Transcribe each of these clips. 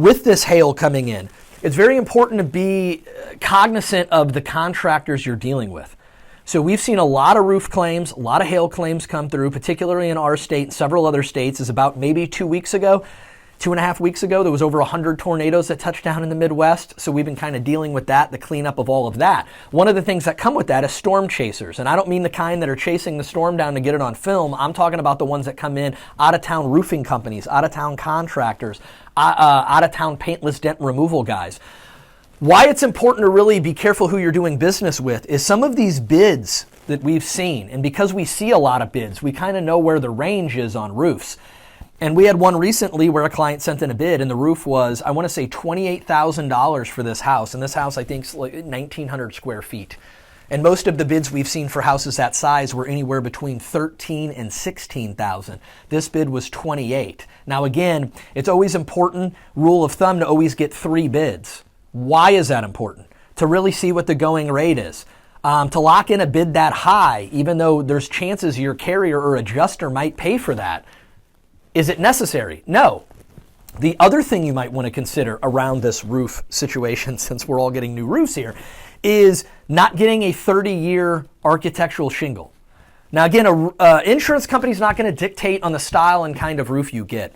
with this hail coming in, it's very important to be cognizant of the contractors you're dealing with. So we've seen a lot of roof claims, a lot of hail claims come through, particularly in our state and several other states. Is about maybe 2 weeks ago, 2.5 weeks ago, there was over 100 tornadoes that touched down in the Midwest. So we've been kind of dealing with that, the cleanup of all of that. One of the things that come with that is storm chasers. And I don't mean the kind that are chasing the storm down to get it on film. I'm talking about the ones that come in, out-of-town roofing companies, out-of-town contractors, out-of-town paintless dent removal guys. Why it's important to really be careful who you're doing business with is some of these bids that we've seen, and because we see a lot of bids, we kind of know where the range is on roofs. And we had one recently where a client sent in a bid, and the roof was, I want to say, $28,000 for this house. And this house, I think, is like 1,900 square feet. And most of the bids we've seen for houses that size were anywhere between $13,000 and $16,000. This bid was $28,000. Now, again, it's always important, rule of thumb, to always get 3 bids. Why is that important? To really see what the going rate is. To lock in a bid that high, even though there's chances your carrier or adjuster might pay for that, is it necessary? No. The other thing you might want to consider around this roof situation, since we're all getting new roofs here, is not getting a 30-year architectural shingle. Now, again, an insurance company's not going to dictate on the style and kind of roof you get.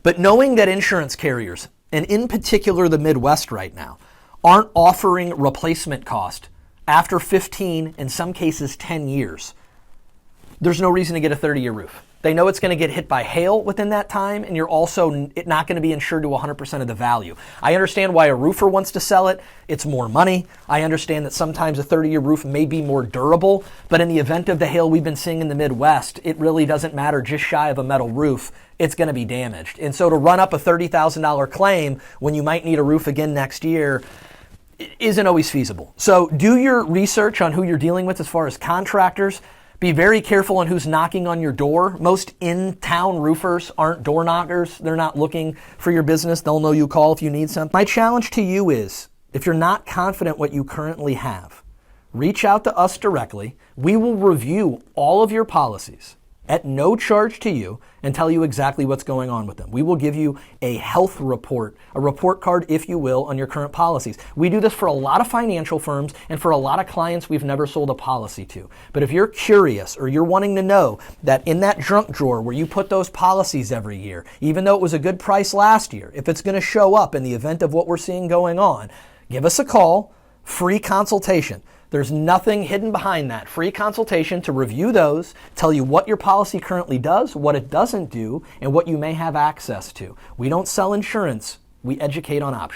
But knowing that insurance carriers, and in particular the Midwest right now, aren't offering replacement cost after 15, in some cases 10 years, there's no reason to get a 30-year roof. They know it's going to get hit by hail within that time, and you're also not going to be insured to 100% of the value. I understand why a roofer wants to sell it. It's more money. I understand that sometimes a 30-year roof may be more durable, but in the event of the hail we've been seeing in the Midwest, it really doesn't matter. Just shy of a metal roof, it's going to be damaged. And so to run up a $30,000 claim when you might need a roof again next year isn't always feasible. So do your research on who you're dealing with as far as contractors. Be very careful on who's knocking on your door. Most in-town roofers aren't door knockers. They're not looking for your business. They'll know you call if you need something. My challenge to you is, if you're not confident what you currently have, reach out to us directly. We will review all of your policies at no charge to you and tell you exactly what's going on with them. We will give you a health report, a report card, if you will, on your current policies. We do this for a lot of financial firms and for a lot of clients we've never sold a policy to. But if you're curious or you're wanting to know that in that junk drawer where you put those policies every year, even though it was a good price last year, if it's going to show up in the event of what we're seeing going on, give us a call, free consultation. There's nothing hidden behind that. Free consultation to review those, tell you what your policy currently does, what it doesn't do, and what you may have access to. We don't sell insurance. We educate on options.